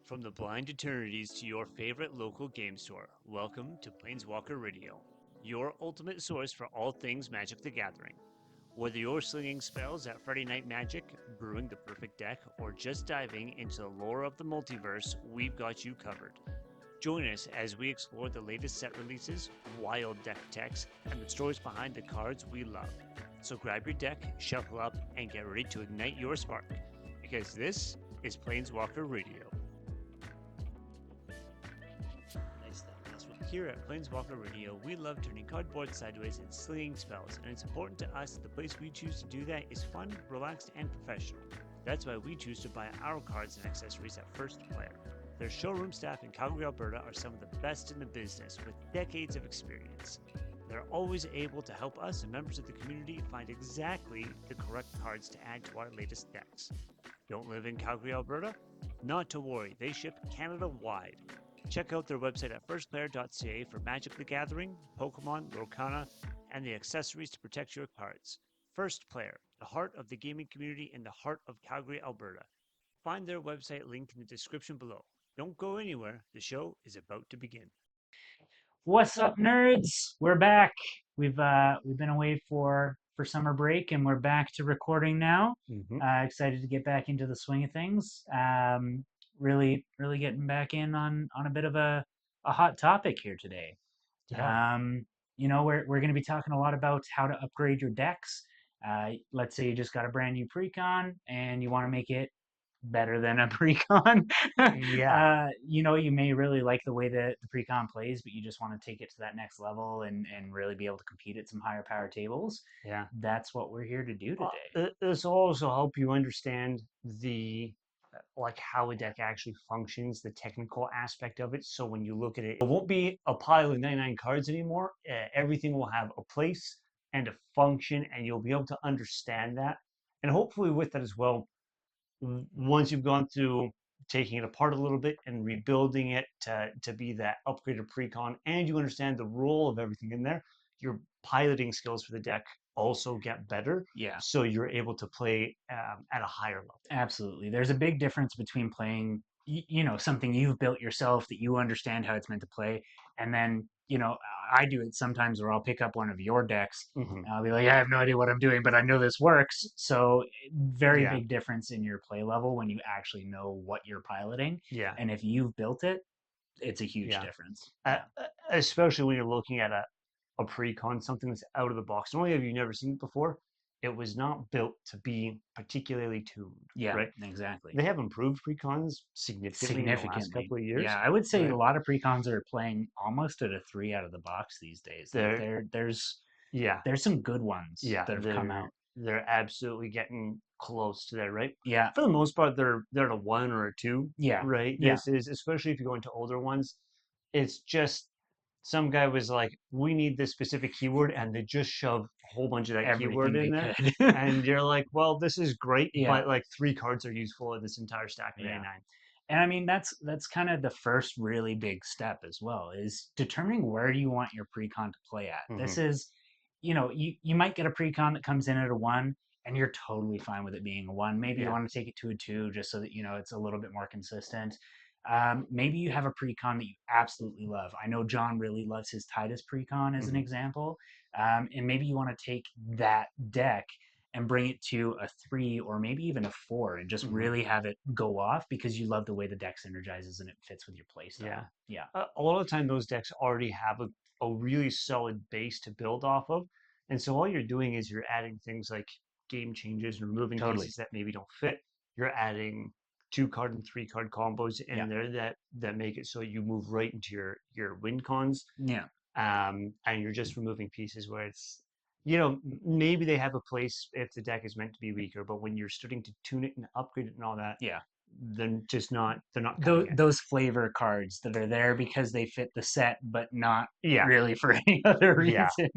From the blind eternities to your favorite local game store, welcome to Planeswalker Radio, your ultimate source for all things Magic the Gathering. Whether you're slinging spells at Friday Night Magic, brewing the perfect deck, or just diving into the lore of the multiverse, we've got you covered. Join us as we explore the latest set releases, wild deck techs, and the stories behind the cards we love. So grab your deck, shuffle up, and get ready to ignite your spark, because this is Planeswalker Radio. Nice thing. Here at Planeswalker Radio, we love turning cardboard sideways and slinging spells, and it's important to us that the place we choose to do that is fun, relaxed, and professional. That's why we choose to buy our cards and accessories at First Player. Their showroom staff in Calgary, Alberta are some of the best in the business with decades of experience. They're always able to help us and members of the community find exactly the correct cards to add to our latest decks. Don't live in Calgary, Alberta? Not to worry, they ship Canada-wide. Check out their website at firstplayer.ca for Magic the Gathering, Pokemon, Lorcana, and the accessories to protect your cards. First Player, the heart of the gaming community in the heart of Calgary, Alberta. Find their website linked in the description below. Don't go anywhere. The show is about to begin. What's up, nerds? We're back. We've been away for summer break, and we're back to recording now. Excited to get back into the swing of things. Really getting back in on a bit of a hot topic here today. Yeah. We're going to be talking a lot about how to upgrade your decks. Let's say you just got a brand new Precon and you want to make it better than a Precon. Yeah. You may really like the way that the Precon plays, but you just want to take it to that next level and really be able to compete at some higher power tables. Yeah. That's what we're here to do today. This will also help you understand how a deck actually functions, the technical aspect of it. So when you look at it, it won't be a pile of 99 cards anymore. Everything will have a place and a function, and you'll be able to understand that. And hopefully with that as well, once you've gone through taking it apart a little bit and rebuilding it to be that upgraded precon, and you understand the role of everything in there, your piloting skills for the deck also get better. Yeah. So you're able to play at a higher level. Absolutely. There's a big difference between playing, something you've built yourself that you understand how it's meant to play, and then, I do it sometimes where I'll pick up one of your decks. Mm-hmm. I'll be like, I have no idea what I'm doing, but I know this works. So very Yeah. big difference in your play level when you actually know what you're piloting. Yeah. And if you've built it, it's a huge Yeah. difference. Especially when you're looking at a precon, something that's out of the box. Not only have you never seen it before, it was not built to be particularly tuned. Yeah, right? Exactly. They have improved precons significantly in the last couple of years. Yeah, I would say right? a lot of precons are playing almost at a 3 out of the box these days. There's some good ones that have come out. They're absolutely getting close to that, right? Yeah. For the most part, they're at a 1 or a 2. Yeah. Right. Yeah. This is, especially if you go into older ones, it's just some guy was like, we need this specific keyword, and they just shove a whole bunch of that Everything keyword in there. And you're like, well, this is great, but like 3 cards are useful in this entire stack of 99. And I mean, that's kind of the first really big step as well, is determining where do you want your precon to play at. Mhm. This is, you might get a precon that comes in at a 1 and you're totally fine with it being a 1. Maybe you want to take it to a 2 just so that, it's a little bit more consistent. Maybe you have a precon that you absolutely love. I know John really loves his Titus precon as an example. And maybe you want to take that deck and bring it to a 3 or maybe even a 4 and just really have it go off because you love the way the deck synergizes and it fits with your playstyle. Yeah. A lot of the time, those decks already have a really solid base to build off of. And so all you're doing is you're adding things like game changes and removing pieces that maybe don't fit. You're adding 2-card and 3-card combos in there that make it so you move right into your win cons. Yeah. And you're just removing pieces where it's, maybe they have a place if the deck is meant to be weaker, but when you're starting to tune it and upgrade it and all that, they're not those flavor cards that are there because they fit the set, but not really for any other reason.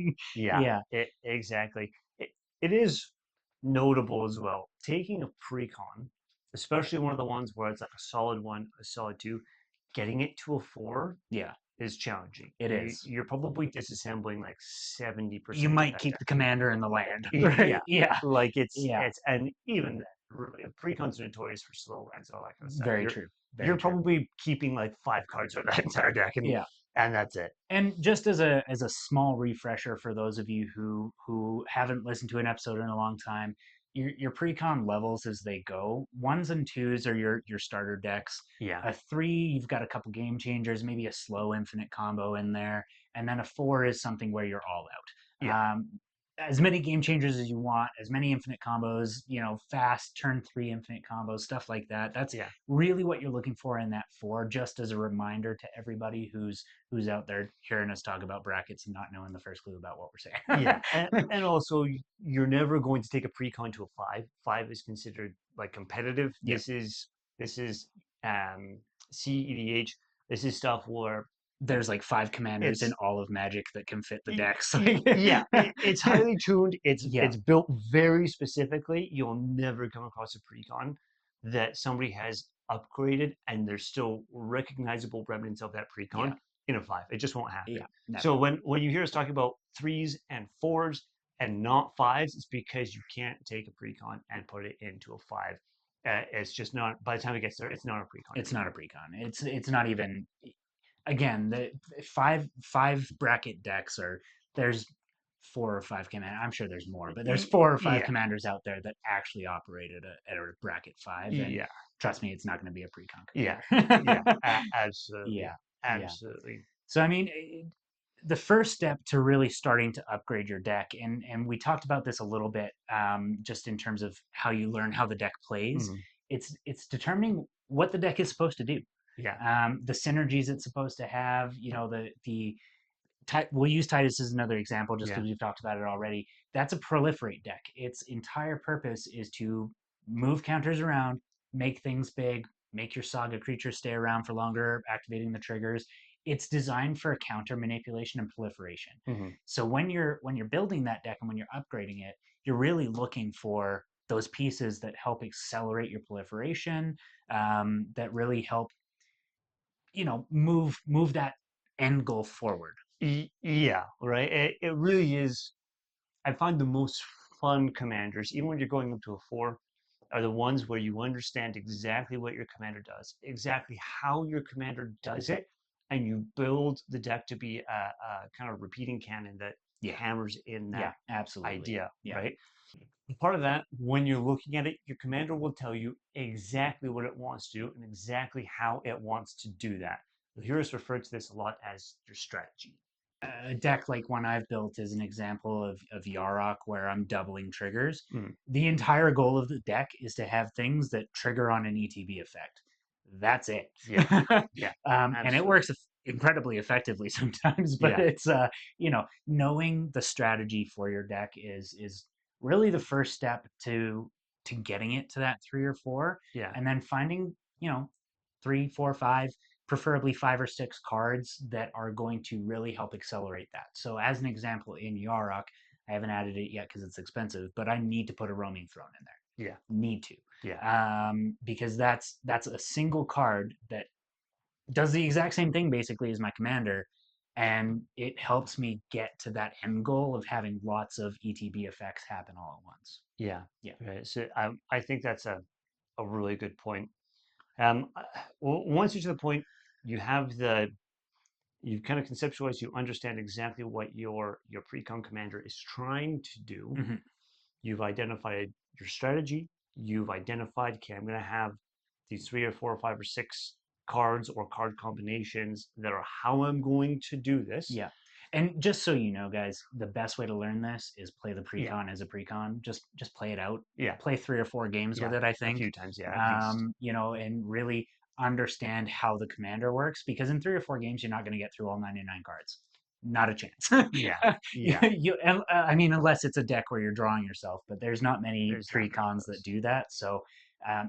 Exactly. It is notable as well. Taking a precon, especially one of the ones where it's like a solid 1, a solid 2, getting it to a 4 is challenging. It is. You're probably disassembling like 70%. You might keep the commander in the land. Right? Yeah. Like it's and even Precons are notorious for slow lands and all that kind of stuff. Very true. You're Very true. probably keeping like 5 cards from that entire deck, Yeah. and that's it. And just as a small refresher for those of you who haven't listened to an episode in a long time, your precon levels as they go. Ones and twos are your starter decks. Yeah. A three, you've got a couple game changers, maybe a slow infinite combo in there, and then a four is something where you're all out. Yeah. As many game changers as you want, as many infinite combos, fast turn three infinite combos, stuff like that. That's Yeah. really what you're looking for in that four. Just as a reminder to everybody who's out there hearing us talk about brackets and not knowing the first clue about what we're saying. Yeah, and also you're never going to take a precon to a 5. 5 is considered like competitive. Yeah. This is um CEDH. This is stuff where There's like 5 commanders in it's all of Magic that can fit the y- decks. yeah, it's highly tuned. It's Yeah. it's built very specifically. You'll never come across a precon that somebody has upgraded and there's still recognizable remnants of that precon Yeah. in a 5. It just won't happen. Yeah. Never. So when you hear us talking about 3s and 4s and not 5s, it's because you can't take a precon and put it into a 5. It's just not. By the time it gets there, it's not a precon. It's not a precon. It's not even. Again, the five bracket decks are there's 4 or 5 command. I'm sure there's more, but there's 4 or 5 Yeah, commanders out there that actually operate at a bracket 5. And yeah, trust me, it's not going to be a precon yeah, commander. yeah. Absolutely, Yeah. Yeah. absolutely. So I mean, the first step to really starting to upgrade your deck, and we talked about this a little bit, just in terms of how you learn how the deck plays. Mhm. It's determining what the deck is supposed to do, Yeah, the synergies it's supposed to have. The we'll use Titus as another example just yeah. because we've talked about it already. That's a proliferate deck. Its entire purpose is to move counters around, make things big, make your saga creatures stay around for longer, activating the triggers. It's designed for counter manipulation and proliferation. Mhm. So when you're building that deck and when you're upgrading it, you're really looking for those pieces that help accelerate your proliferation, that really help move that end goal forward. Yeah, right. It really is. I find the most fun commanders, even when you're going up to a 4, are the ones where you understand exactly what your commander does, exactly how your commander does it, and you build the deck to be a kind of repeating canon that Yeah. hammers in Yeah, that absolutely. idea, Yeah. right? Part of that, when you're looking at it, your commander will tell you exactly what it wants to do and exactly how it wants to do that. You'll hear us refer to this a lot as your strategy. A deck like one I've built is an example of Yarok where I'm doubling triggers. Mm. The entire goal of the deck is to have things that trigger on an ETB effect. That's it. Yeah, yeah, And it absolutely. works incredibly effectively sometimes, but Yeah. it's knowing the strategy for your deck is really the first step to getting it to that 3 or 4, Yeah. and then finding 3, 4, 5, preferably 5 or 6 cards that are going to really help accelerate that. So as an example, in Yarok, I haven't added it yet because it's expensive, but I need to put a roaming throne in there. Yeah. Need to. Yeah. Because that's a single card that does the exact same thing basically as my commander, and it helps me get to that end goal of having lots of ETB effects happen all at once. Yeah. Yeah. Right. So I think that's a really good point. Once you to the point, you have you've kind of conceptualized, you understand exactly what your precon commander is trying to do. Mm-hmm. You've identified your strategy. You've identified, okay, I'm going to have these 3 or 4 or 5 or 6 cards or card combinations that are how I'm going to do this. Yeah. And just so you know, guys, the best way to learn this is play the Yeah. precon as a precon. Just play it out. Yeah. Play 3 or 4 games with Yeah. it, I A think. few times, yeah, at least. And really understand how the commander works, because in 3 or 4 games you're not going to get through all 99 cards. Not a chance. Yeah. Yeah. I mean, unless it's a deck where you're drawing yourself, but there's not many There's not many of precons that those. do that. So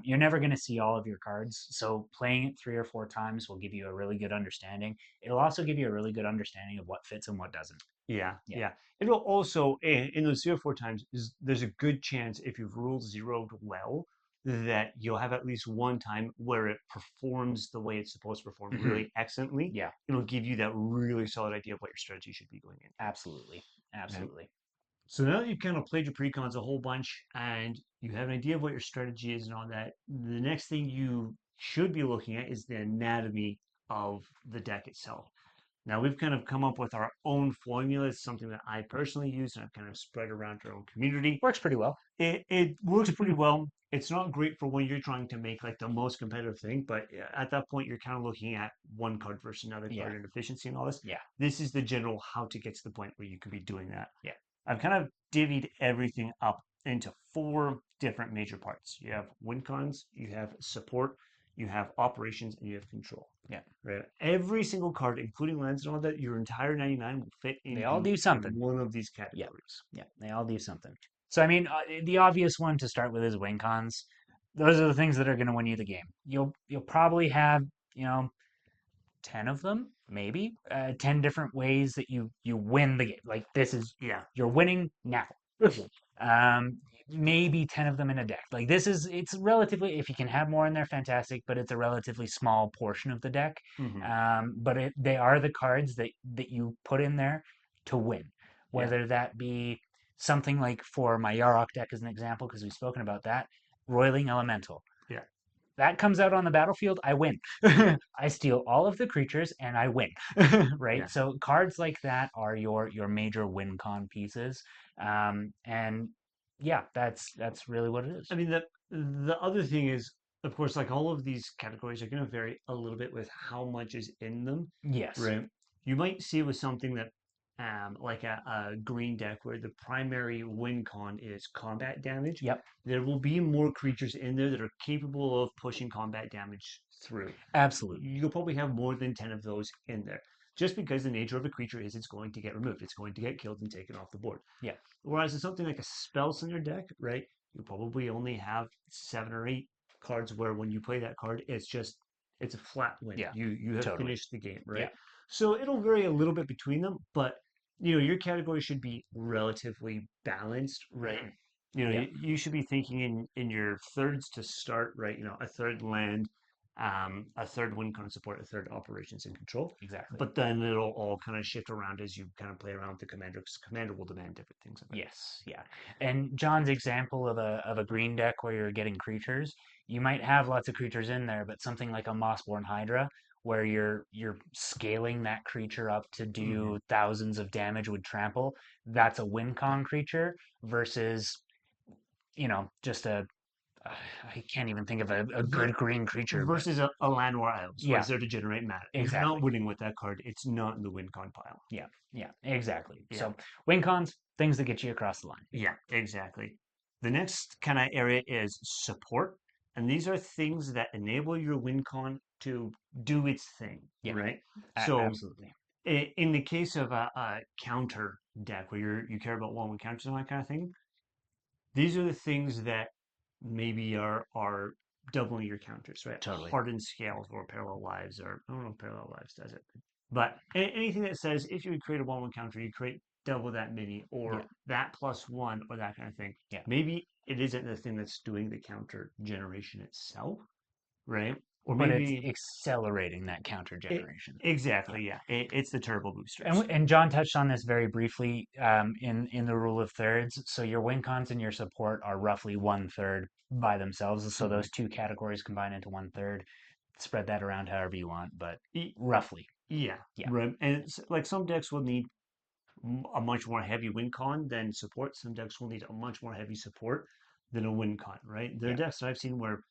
you're never going to see all of your cards. So playing it 3 or 4 times will give you a really good understanding. It'll also give you a really good understanding of what fits and what doesn't. Yeah, Yeah. yeah. It'll also, in those 0 4 times, there's a good chance if you've ruled zeroed well that you'll have at least one time where it performs the way it's supposed to perform Mhm. really excellently. Yeah, It'll give you that really solid idea of what your strategy should be going in. absolutely. Right? Absolutely. So now that you've kind of played your precons a whole bunch and you have an idea of what your strategy is and all that, the next thing you should be looking at is the anatomy of the deck itself. Now we've kind of come up with our own formula. It's something that I personally use and I've kind of spread around our own community. Works pretty well. It works pretty well. It's not great for when you're trying to make like the most competitive thing, but at that point you're kind of looking at one card versus another Yeah. card and efficiency and all this. Yeah. This is the general how to get to the point where you could be doing that. Yeah. I've kind of divvied everything up into four different major parts. You have win cons, you have support, you have operations, and you have control. Yeah. Right. Every single card, including lands and all that, your entire 99 will fit They all into do something. one of these Yeah. categories. Yeah. They all do something. So I mean, the obvious one to start with is win cons. Those are the things that are going to win you the game. You'll probably have, you know, 10 of them, maybe 10 different ways that you win the game. Like this is, Yeah. you're winning now. um, maybe 10 of them in a deck. Like this is, it's relatively, if you can have more in there, fantastic, but it's a relatively small portion of the deck. But they are the cards that you put in there to win, whether that be something like, for my Yarok deck as an example, because we've spoken about that, Roiling Elemental. Yeah. That comes out on the battlefield, I win. I steal all of the creatures and I win. Right? Yeah. So cards like that are your major win con pieces. And yeah, that's really what it is. I mean, the other thing is, of course, like all of these categories are going to vary a little bit with how much is in them. Yes. Right. You might see with something that, like a green deck where the primary win con is combat damage. Yep. There will be more creatures in there that are capable of pushing combat damage through. Absolutely. You'll probably have more than 10 of those in there. Just because the nature of a creature is it's going to get removed. It's going to get killed and taken off the board. Yeah. Whereas in something like a spellslinger deck, right, you probably only have 7 or 8 cards where when you play that card, it's a flat win. Yeah, You have totally. finished the game, right? Yeah. So it'll vary a little bit between them, but your category should be relatively balanced, right? Yeah. You should be thinking in your thirds to start, right? A third land, a third win con support, a third operations and control. Exactly. But then it'll all kind of shift around as you kind of play around with the commander, because commander will demand different things of it. Yes, yeah. And John's example of a green deck where you're getting creatures, you might have lots of creatures in there, but something like a Mossborn Hydra, where you're scaling that creature up to do thousands of damage with trample, that's a win con creature versus, just I can't even think of a good green creature, but Versus a land or isles, where yeah, it's there to generate mana. If you're exactly. not winning with that card, it's not in the win con pile. Yeah, yeah, exactly. Yeah. So win cons, things that get you across the line. Yeah, exactly. The next kind of area is support. And these are things that enable your win con to do its thing, Yeah, right? So absolutely. in the case of a counter deck where you care about one counters and that kind of thing, these are the things that maybe are doubling your counters, right? Totally. Hardened scales or parallel lives, or I don't know if parallel lives does it, but anything that says if you would create a 1/1 counter, you create double that many, or that +1, or that kind of thing. Yeah. Maybe it isn't the thing that's doing the counter generation itself, right? Or But maybe it's accelerating that counter generation. Exactly, yeah. It's the turbo boosters. And John touched on this very briefly in the rule of thirds. So your win cons and your support are roughly 1/3 by themselves. So those two categories combine into 1/3. Spread that around however you want, but roughly. Yeah. Yeah. Right. And it's like some decks will need a much more heavy win con than support. Some decks will need a much more heavy support than a win con, right? There are decks that I've seen where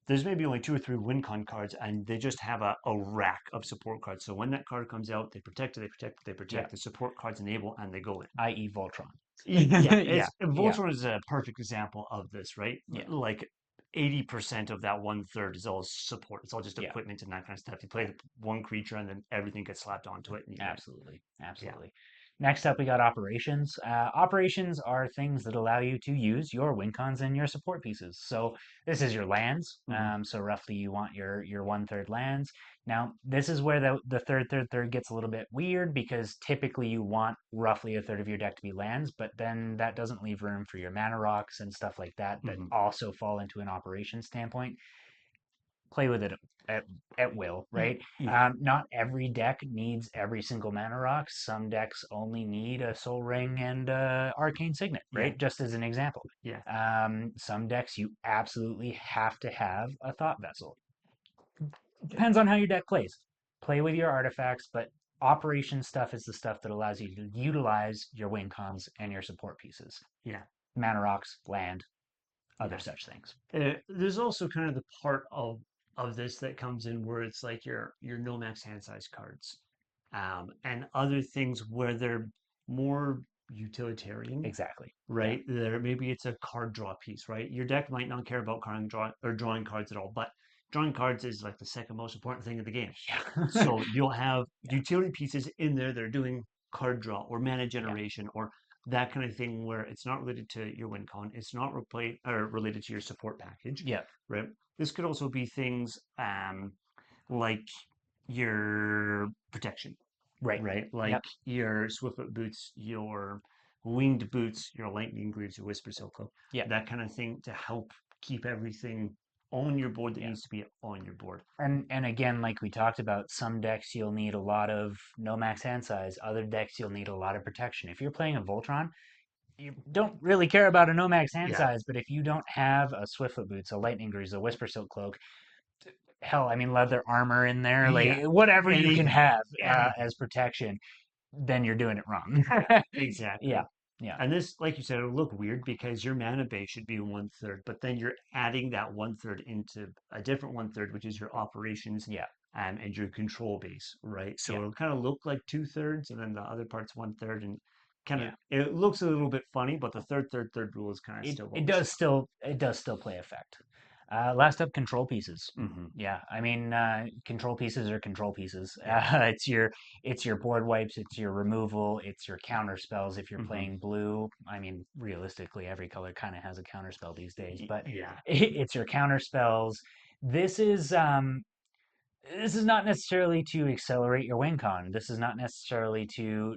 there's maybe only 2 or 3 win con cards and they just have a rack of support cards. So when that card comes out, they protect it, they protect it, they protect. The support cards enable and they go in. I.e. Voltron. Yeah, Voltron is a perfect example of this, right? Yeah. Like 80% of that 1/3 is all support. It's all just equipment and that kind of stuff. You play one creature and then everything gets slapped onto it. And Absolutely. Next up, we got operations. Operations are things that allow you to use your win cons and your support pieces. So this is your lands. So roughly you want your 1/3 lands. Now, this is where the third gets a little bit weird, because typically you want roughly 1/3 of your deck to be lands, but then that doesn't leave room for your mana rocks and stuff like that that also fall into an operations standpoint. play with it at, at will, right? Yeah, Not every deck needs every single mana rock. Some decks only need a Soul Ring and Arcane Signet, yeah, right? Just as an example. yeah, Some decks you absolutely have to have a Thought Vessel. yeah, Depends on how your deck plays. Play with your artifacts, but operation stuff is the stuff that allows you to utilize your win cons and your support pieces. yeah. Mana rocks, land, other Yeah. such things. There's also kind of the part of this that comes in where it's like your no max hand size cards, and other things where they're more utilitarian, Exactly. Yeah. right? There maybe it's a card draw piece, right? Your deck might not care about card draw or drawing cards at all, but drawing cards is like the second most important thing in the game. Yeah. So you'll have Yeah. utility pieces in there that are doing card draw or mana Yeah. generation or that kind of thing where it's not related to your win con, it's not related to your support package, Yeah. right? This could also be things like your protection, Right. right? Like Yep. your Swiftfoot boots, your winged boots, your lightning greaves, your whisper silco, Yeah. that kind of thing to help keep everything on your board that Yeah. needs to be on your board. And again, like we talked about, some decks you'll need a lot of no max hand size. Other decks you'll need a lot of protection. If you're playing a Voltron, you don't really care about a no max hand Yeah, size, but if you don't have a Swiftfoot Boots, a Lightning Greaves, a Whisper Silk Cloak, hell, I mean leather armor in there, like yeah, whatever you can anything, have anything. as protection, then you're doing it wrong. Yeah, Exactly. yeah, And this, like you said, it'll look weird because your mana base should be one third, but then you're adding that one third into a different one third, which is your operations yeah, and your control base, right? So yeah, it'll kind of look like two thirds, and then the other part's one third, and kind of yeah. it looks a little bit funny, but the third rule is kind of It still what it we does stick still it does still play effect. Last up, control pieces. with. Hmm. Yeah, I mean, control pieces are control pieces. Yeah. It's your board wipes, it's your removal, it's your counter spells. If you're Hmm. playing blue, I mean, realistically, every color kind of has a counter spell these days, but Yeah. it's your counter spells. This is this is not necessarily to accelerate your win con. This is not necessarily to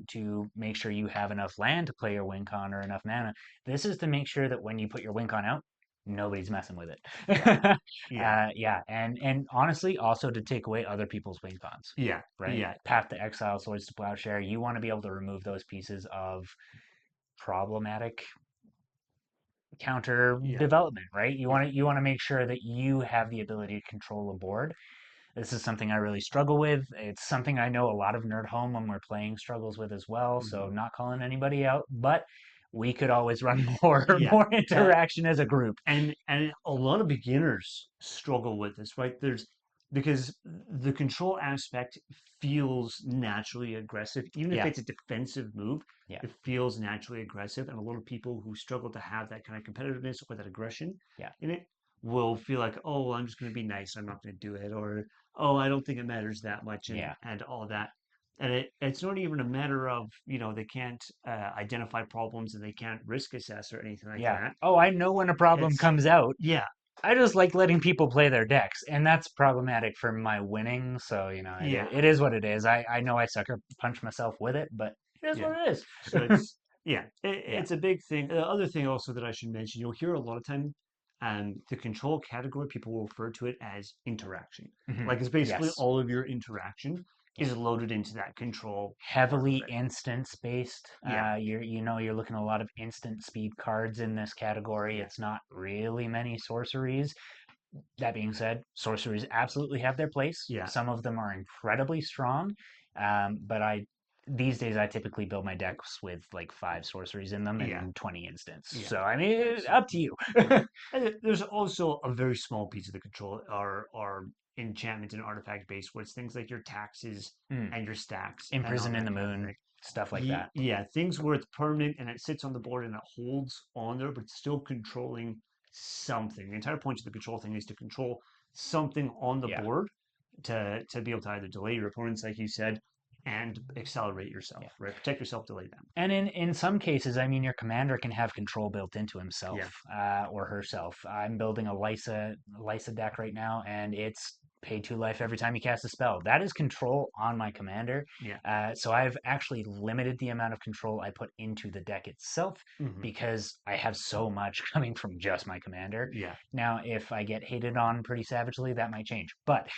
make sure you have enough land to play your win con or enough mana. This is to make sure that when you put your win con out, nobody's messing with it. Yeah. Yeah. Yeah, and honestly, also to take away other people's win cons. Yeah. Right? Yeah. Path to Exile, Swords to Plowshare. You want to be able to remove those pieces of problematic counter Yeah. development, right? Yeah. You want to make sure that you have the ability to control a board. This is something I really struggle with. It's something I know a lot of Nerd Home when we're playing struggles with as well. So Hmm. not calling anybody out, but we could always run more Yeah. more interaction as a group. And a lot of beginners struggle with this, right? There's because the control aspect feels naturally aggressive, even if Yeah, it's a defensive move, yeah, it feels naturally aggressive. And a lot of people who struggle to have that kind of competitiveness or that aggression yeah, in it will feel like, oh, well, I'm just going to be nice, I'm not going to do it, or oh, I don't think it matters that much, yeah, and all that. And it's not even a matter of, they can't identify problems and they can't risk assess or anything like yeah. that. Oh, I know when a problem It's comes out. yeah, I just like letting people play their decks, and that's problematic for my winning. So yeah, it is what it is. I know I sucker punch myself with it, but it is yeah. what it is. So it's yeah, Yeah. it's a big thing. The other thing also that I should mention, you'll hear a lot of time, the control category, people will refer to it as interaction. Hmm. Like it's basically Yes. all of your interaction Yeah. is loaded into that control part of Heavily it. instance based. Yeah, You're looking at a lot of instant speed cards in this category. yeah, It's not really many sorceries. That being said, sorceries absolutely have their place. yeah, Some of them are incredibly strong, but I these days I typically build my decks with like 5 sorceries in them yeah, and 20 instants. yeah. So I mean, So up to you. yeah, and there's also a very small piece of the control are enchantment and artifact based, where it's things like your taxes Mm. and your stacks and all Imprison in the that kind of Moon, thing. stuff like that. Yeah, things where it's permanent and it sits on the board and it holds on there, but it's still controlling something. The entire point of the control thing is to control something on the Yeah. board to be able to either delay your opponents, like you said, and accelerate Yeah. yourself, right? Protect yourself, delay them. And in some cases, I mean, your commander can have control built into himself Yeah, or herself. I'm building a Lysa deck right now, and it's pay 2 life every time you cast a spell. That is control on my commander. Yeah. So I've actually limited the amount of control I put into the deck itself Hmm. because I have so much coming from just my commander. Yeah. Now, if I get hated on pretty savagely, that might change, but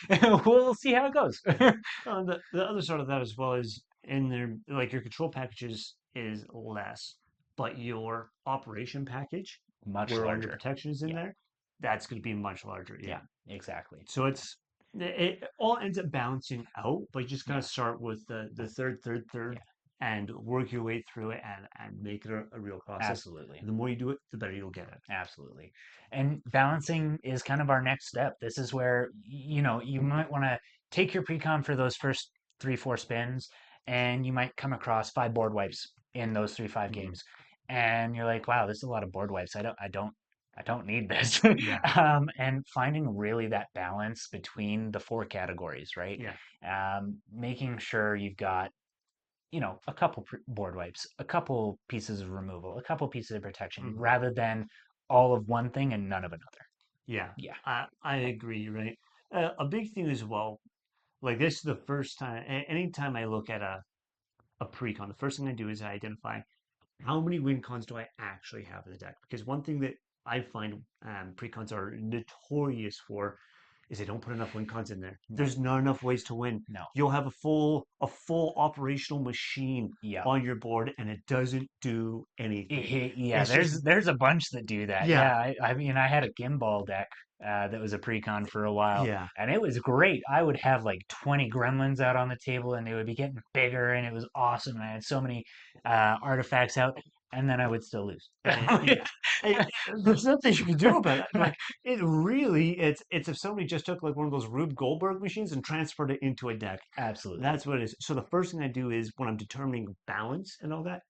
we'll see how it goes. The other side of that as well is in there, like your control packages is less, but your operation package, Much where all your larger. protection is in Yeah, there, that's going to be much larger. Yeah. yeah, exactly. So it all ends up balancing out, but you just kind Yeah, of start with the third, yeah, and work your way through it and make it a real process. absolutely. The more you do it, the better you'll get it. Absolutely. And balancing is kind of our next step. This is where, you might want to take your precon for those first 3, 4 spins, and you might come across 5 board wipes in those 3, 5 Hmm. games. And you're like, wow, this is a lot of board wipes. I don't need this. Yeah. And finding really that balance between the 4 categories, right? Yeah. Making sure you've got a couple board wipes, a couple pieces of removal, a couple pieces of protection, Hmm. rather than all of one thing and none of another. Yeah. Yeah. I agree, right? A big thing as well, like this is the first time, anytime I look at a precon, the first thing I do is I identify how many win cons do I actually have in the deck? Because one thing that I find precons are notorious for is they don't put enough win cons in there. No, There's not enough ways to win. no. You'll have a full operational machine Yeah. on your board and it doesn't do anything. Yeah, It's just there's a bunch that do that. yeah, Yeah, I mean, I had a gimbal deck that was a precon for a while, yeah. and it was great. I would have like 20 gremlins out on the table, and they would be getting bigger, and it was awesome. And I had so many artifacts out, and then I would still lose. Yeah. There's nothing you can do about it. Like it really, it's if somebody just took like one of those Rube Goldberg machines and transferred it into a deck. Absolutely. That's what it is. So the first thing I do is when I'm determining balance and all that,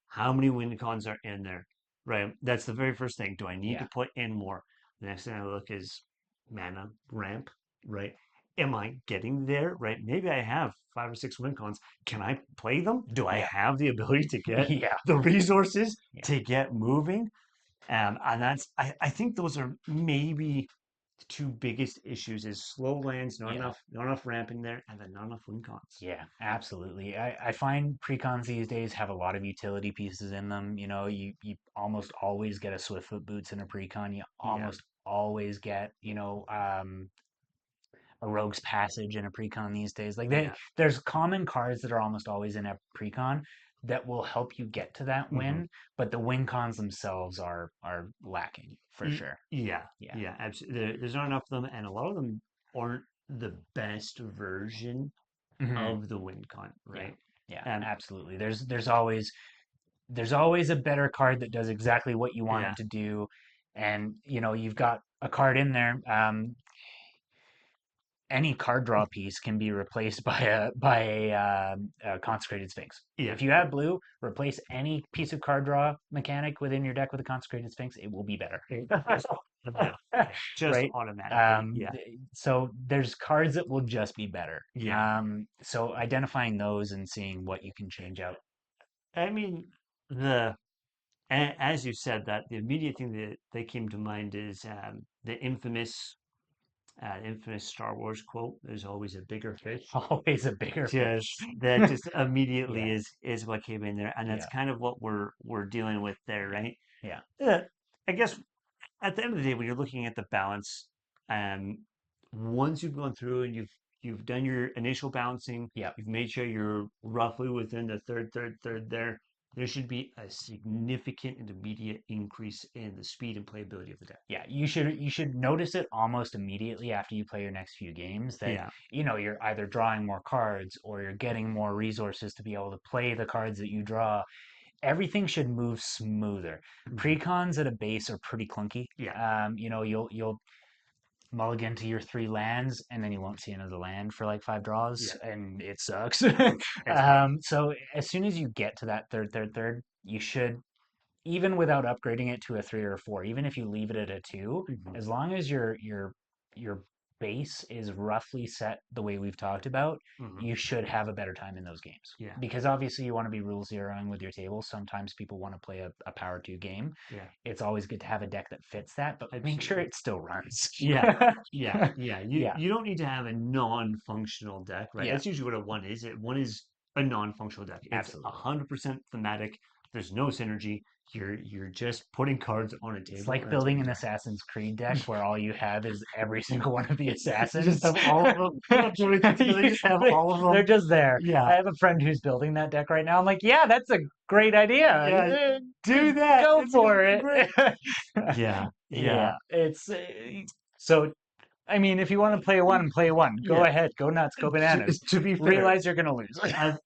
how many win cons are in there, right? That's the very first thing. Do I need to Yeah. put in more? The next thing I look is mana ramp, right? Am I getting there, right? Maybe I have 5 or 6 win cons. Can I play them? Do I Yeah. have the ability to get Yeah. the resources Yeah. to get moving? And I think those are maybe the two biggest issues is slow lands, Yeah. not enough ramping there, and then not enough win cons. Yeah, absolutely. I find precons these days have a lot of utility pieces in them. You almost always get a Swiftfoot Boots in a precon. You Yeah. almost always get, a Rogue's Passage in a precon these days. Like Yeah. there's common cards that are almost always in a precon that will help you get to that Hmm. win, but the win cons themselves are lacking for sure. Yeah. Yeah. Yeah. Absolutely. There's not enough of them, and a lot of them aren't the best version Hmm. of the win con, Yeah. right? Yeah, Um. absolutely. There's always a better card that does exactly what you want Yeah. it to do, and you've got a card in there. Any card draw piece can be replaced by a consecrated sphinx. Yeah. If you have blue, replace any piece of card draw mechanic within your deck with a consecrated sphinx. It will be better, Yeah. Just right? automatically. Yeah. So there's cards that will just be better. Yeah. So identifying those and seeing what you can change out. I mean, as you said that, the immediate thing that came to mind is the infamous Star Wars quote, "There's always a bigger fish." Always a bigger fish. Just that just Yeah, immediately is what came in there, and that's yeah, kind of what we're dealing with there, right? yeah, Yeah, I guess at the end of the day, when you're looking at the balance, um, once you've gone through and you've done your initial balancing, yeah. you've made sure you're roughly within the third there. There should be a significant and immediate increase in the speed and playability of the deck. Yeah, you should notice it almost immediately after you play your next few games that Yeah. you're either drawing more cards or you're getting more resources to be able to play the cards that you draw. Everything should move smoother. Mhm. Precons at a base are pretty clunky. Yeah. You'll mulligan to your 3 lands and then you won't see another land for like 5 draws Yeah. and it sucks. It's rough. So as soon as you get to that third, you should, even without upgrading it to a 3 or a 4, even if you leave it at a 2, Mhm. as long as your base is roughly set the way we've talked about, Mhm. you should have a better time in those games. Yeah. Because obviously you want to be rule zeroing with your table. Sometimes people want to play a power two game. Yeah. It's always good to have a deck that fits that, but make sure Absolutely. it still runs. Yeah. Yeah. Yeah. You Yeah, you don't need to have a non-functional deck, right? yeah, That's usually what a one is. One is a non-functional deck. It's absolutely. 100% thematic. There's no synergy. You're just putting cards on a It's table, like and that's what building you're an doing. Assassin's Creed deck where all you have is every single one of the You just assassins. have all of them. You don't do anything to them. You just have all of They're them. just there. Yeah. I have a friend who's building that deck right now. I'm like, yeah, that's a great idea. Yeah. Do that. Go It's gonna for be it. great. Yeah. Yeah. Yeah, it's so. I mean, if you want to play one. Go Yeah. ahead, go nuts, go bananas. To be fair, Realize you're gonna lose.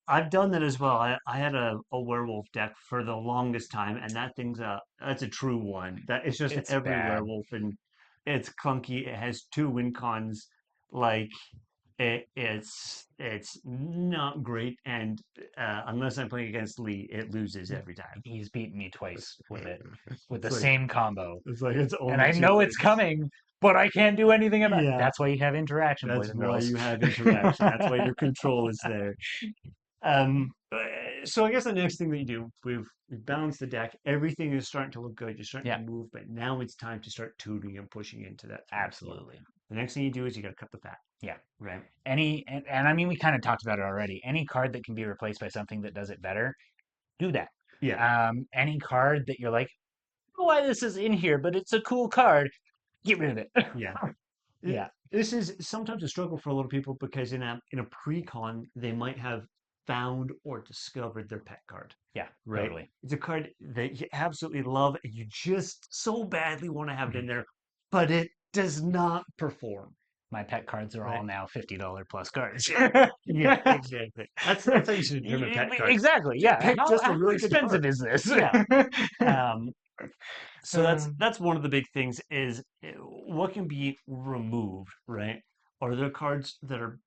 I've done that as well. I had a werewolf deck for the longest time, and that's a true one. That it's just It's every bad. werewolf, and it's clunky. It has two win cons. Like it's not great, and unless I'm playing against Lee, it loses every time. He's beaten me twice with it, with the It's like same combo. it's And only I two know it's wins. coming, but I can't do anything about it. Yeah, That's why you have interaction, boys that's and why girls. you have interaction. That's why your control is there. Um, so I guess the next thing that you do, we've balanced the deck. Everything is starting to look good. You're starting Yeah, to move, but now it's time to start tutoring and pushing into that next level. absolutely. The next thing you do is you got to cut the fat, Yeah. right? And I mean, we kind of talked about it already. Any card that can be replaced by something that does it better, do that. Yeah, Any card that you're like, I don't know why this is in here, but it's a cool card, get rid of it. yeah. Yeah, This is sometimes a struggle for a lot of people because in a pre-con they might have found or discovered their pet card, yeah, right? totally. It's a card that you absolutely love and you just so badly want to have it in there, but it does not perform, My pet cards are all right? now $50 plus cards. Yeah, exactly. That's how you should determine pet cards. Exactly. Yeah. Pick just a How really good expensive card. is this? Yeah. Um, so that's Um, that's one of the big things is what can be removed, right? Are there cards that are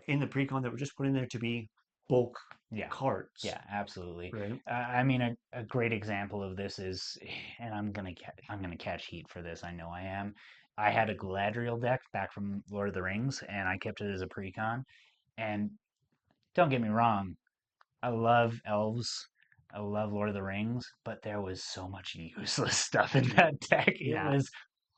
in the precon that were just put in there to be bulk yeah. cards, Yeah, absolutely. right? I mean, a great example of this is, and I'm gonna catch heat for this. I know I am. I had a Galadriel deck back from Lord of the Rings, and I kept it as a precon. And don't get me wrong, I love elves. I love Lord of the Rings, but there was so much useless stuff in that deck. It Yeah, was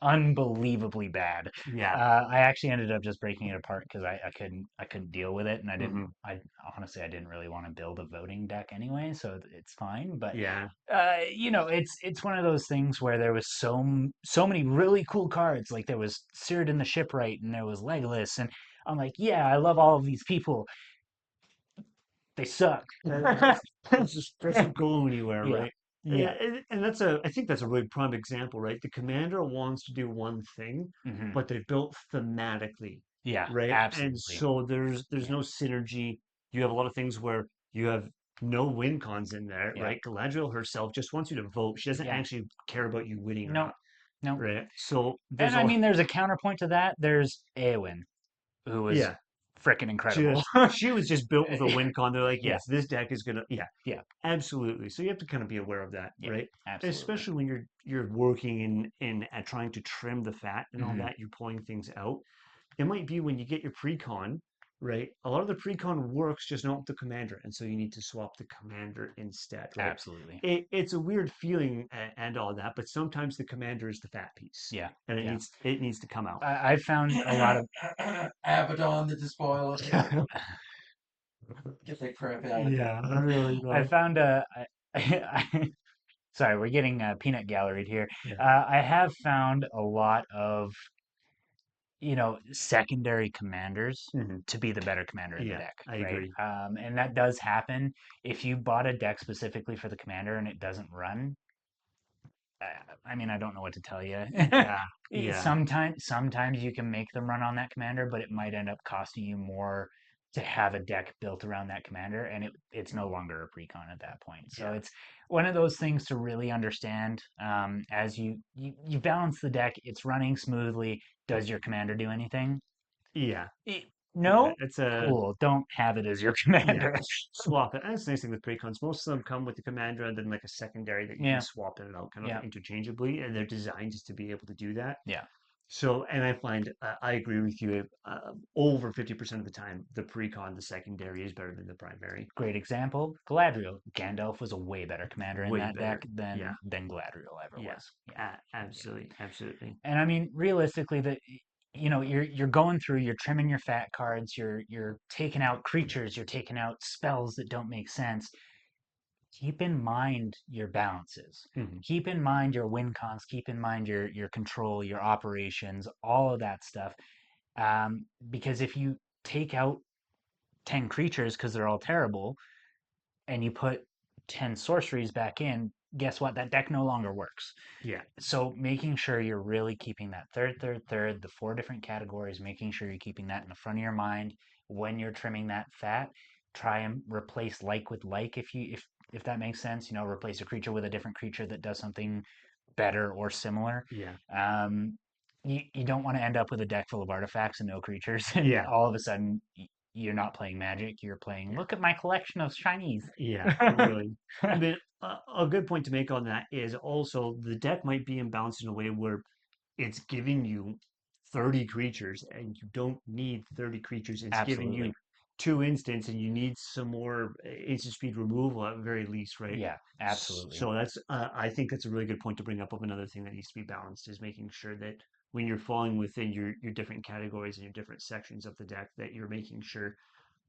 unbelievably bad. yeah. I actually ended up just breaking it apart because I couldn't deal with it, and Hmm. I honestly I didn't really want to build a voting deck anyway, so it's fine. But Yeah, it's one of those things where there was so many really cool cards. Like there was Cyrodiil the Shipwright, and there was Legolas, and I'm like, yeah, I love all of these people. They suck. it just doesn't go anywhere, Yeah, right? yeah, And I think that's a really prime example, right? The commander wants to do one thing, hmm, but they're built thematically, yeah, right? And absolutely. so there's Yeah, no synergy. You have a lot of things where you have no win cons in there, yeah, right? Galadriel herself just wants you to vote. She doesn't yeah. actually care about you winning or No, not, no. right? So And there's I a mean, there's a counterpoint to that. There's Eowyn, who was yeah, freaking incredible. just she was just built with a win con. They're like, Yeah, yes, this deck is gonna, yeah, yeah, absolutely. So you have to kind of be aware of that, yeah, right? absolutely. Especially when you're working in at trying to trim the fat and all Hmm. that, you're pulling things out. It might be when you get your precon, right? A lot of the precon works just not with the commander, and so you need to swap the commander instead, right? Absolutely. It's a weird feeling and all that, but sometimes the commander is the fat piece, Yeah, and yeah. it needs to come out. I found a lot of Abaddon the Despoiler. Get the crap out of here. Yeah, really I though. found a sorry, we're getting peanut galleried here. Yeah. I have found a lot of secondary commanders Hmm. to be the better commander in the Yeah, deck, I right? agree. And that does happen. If you bought a deck specifically for the commander and it doesn't run, I mean, I don't know what to tell you. Yeah, yeah, Sometimes you can make them run on that commander, but it might end up costing you more to have a deck built around that commander, and it's no longer a precon at that point. So yeah, it's one of those things to really understand. As you balance the deck, it's running smoothly. Does your commander do anything? yeah, yeah. No? It's a Cool. Don't have it as your yeah. commander. Swap it. And that's the nice thing with precons. Most of them come with the commander and then like a secondary that you can Yeah, swap it out kind of yeah, interchangeably, and they're designed just to be able to do that. yeah. So, and I find I agree with you. Over 50% of the time, the precon, the secondary, is better than the primary. Great example, Galadriel. Gandalf was a way better commander in Way that deck better. Yeah. than Galadriel ever Yeah. was. Yeah, yeah. Absolutely. Absolutely. And I mean, realistically, you're going through, you're trimming your fat cards, you're taking out creatures, you're taking out spells that don't make sense. Keep in mind your balances. Hmm. Keep in mind your win cons. Keep in mind your control, your operations, all of that stuff. Because if you take out 10 creatures because they're all terrible, and you put 10 sorceries back in, guess what? That deck no longer works. Yeah. So making sure you're really keeping that third, the four different categories, making sure you're keeping that in the front of your mind when you're trimming that fat. Try and replace like with like if that makes sense. You know, replace a creature with a different creature that does something better or similar. Yeah. Um, you don't want to end up with a deck full of artifacts and no creatures, and Yeah. all of a sudden you're not playing Magic. You're playing. Yeah. Look at my collection of shinies. Yeah. Really. I mean, a good point to make on that is also the deck might be imbalanced in a way where it's giving you 30 creatures and you don't need 30 creatures. It's giving you Absolutely. two instants and you need some more instant speed removal at very least, right? Yeah. Absolutely. So that's I think that's a really good point to bring up of another thing that needs to be balanced is making sure that when you're falling within your different categories and your different sections of the deck that you're making sure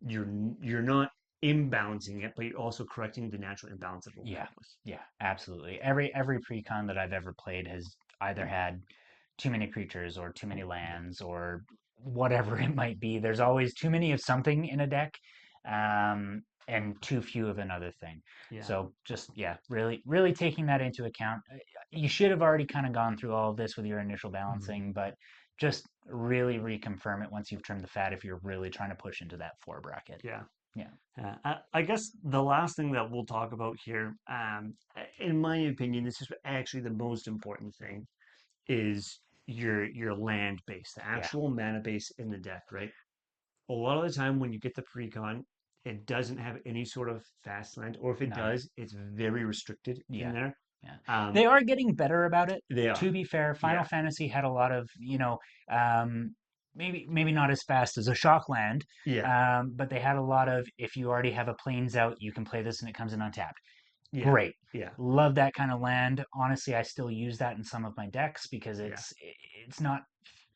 you're you're not imbalancing it, but you're also correcting the natural imbalance that it'll Yeah, come with. yeah, absolutely. Every precon that I've ever played has either had too many creatures or too many Yeah. lands or whatever it might be. There's always too many of something in a deck, and too few of another thing. Yeah. So just yeah, really taking that into account. You should have already kind of gone through all of this with your initial Mhm. balancing, but just really reconfirm it once you've trimmed the fat if you're really trying to push into that four bracket. Yeah. Yeah, I guess the last thing that we'll talk about here, in my opinion, this is actually the most important thing, is your land base, the yeah, actual mana base in the deck, right? A lot of the time when you get the precon, it doesn't have any sort of fast land, or if it none. does, it's very restricted in Yeah. there. Yeah. Um, They are getting better about it. they are, To be fair, Final yeah, Fantasy had a lot of, maybe not as fast as a Shockland, yeah, but they had a lot of if you already have a planes out, you can play this and it comes in untapped. yeah, Great. yeah, Love that kind of land. Honestly, I still use that in some of my decks because yeah. it's not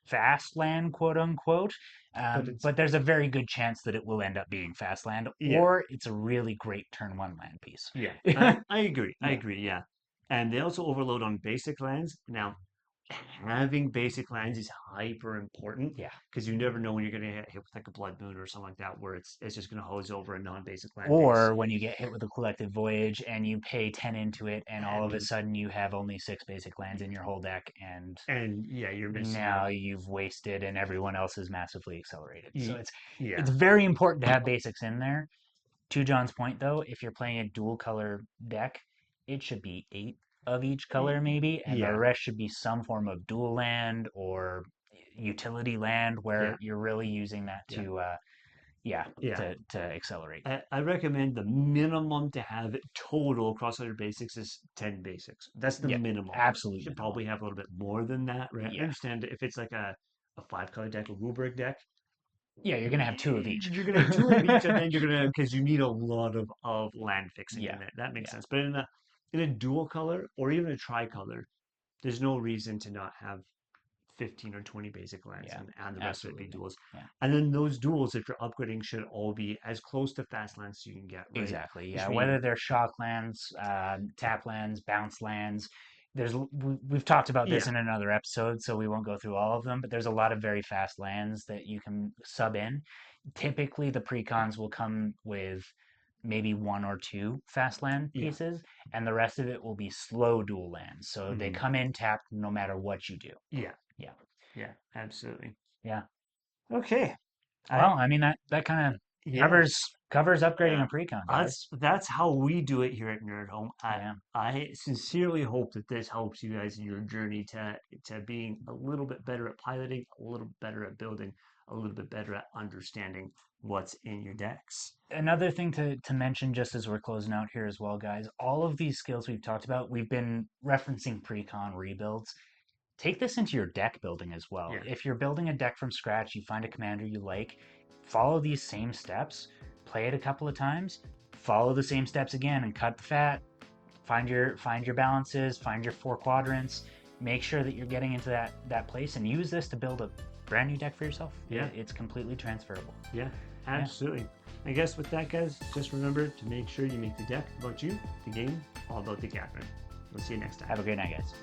fast land, quote unquote. But it's But there's a very good chance that it will end up being fast land, yeah, or it's a really great turn one land piece. yeah. I agree. I Yeah, agree. Yeah, and they also overload on basic lands. Now, having basic lands is hyper important yeah. because you never know when you're going to get hit with like a blood moon or something like that, where it's just going to hose over a non-basic land base. Or when you get hit with a collective voyage and you pay 10 into it, and all of a And sudden you have only six basic lands in your whole deck, and yeah, you're missing now out. you've wasted and everyone else is massively accelerated. So Ye- it's Yeah, very important to have basics in there. To John's point though, if you're playing a dual color deck, it should be eight of each color maybe, and the yeah, rest should be some form of dual land or utility land yeah, where you're really using that yeah, yeah, yeah. to accelerate. I recommend the minimum to have it total across all your basics is 10 basics. That's the Yeah, minimum. absolute Should minimum. probably have a little bit more than that, right? I Yeah. understand if it's like a five color deck, a rubric deck, Yeah, you're gonna have two of each. you're gonna have two of each, and then you're gonna because you need a lot of land fixing Yeah, in it. That makes yeah, sense. But in a dual color or even a tricolor, there's no reason to not have 15 or 20 basic lands yeah, and the rest of it be absolutely. duals. Yeah, And then those duals, if you're upgrading, should all be as close to fast lands as you can get, right? exactly. Which Yeah, whether means, they're shock lands, tap lands, bounce lands. We've talked about this yeah, in another episode, so we won't go through all of them. But there's a lot of very fast lands that you can sub in. Typically, the precons will come with maybe one or two fast land yeah, pieces, and the rest of it will be slow dual lands. So they mhm, come in tapped no matter what you do. yeah, Yeah, yeah, absolutely. yeah. Okay. I, Well, I mean that kind of yeah, covers upgrading yeah. a precon, guys. That's how we do it here at Nerd Home. Yeah, I sincerely hope that this helps you guys in your journey to being a little bit better at piloting, a little better at building, a little bit better at understanding what's in your decks. another thing to mention just as we're closing out here as well, guys. All of these skills we've talked about, we've been referencing precon rebuilds. take this into your deck building as well. Yeah. If you're building a deck from scratch, you find a commander you like, follow these same steps, play it a couple of times, follow the same steps again, and cut the fat. Find your balances, find your 4 quadrants. Make sure that you're getting into that place, and use this to build a brand new deck for yourself. Yeah. It's completely transferable. Yeah, absolutely. I guess with that, guys, just remember to make sure you make the deck about you, the game all about the Catherine. We'll see you next time. Have a great night, guys.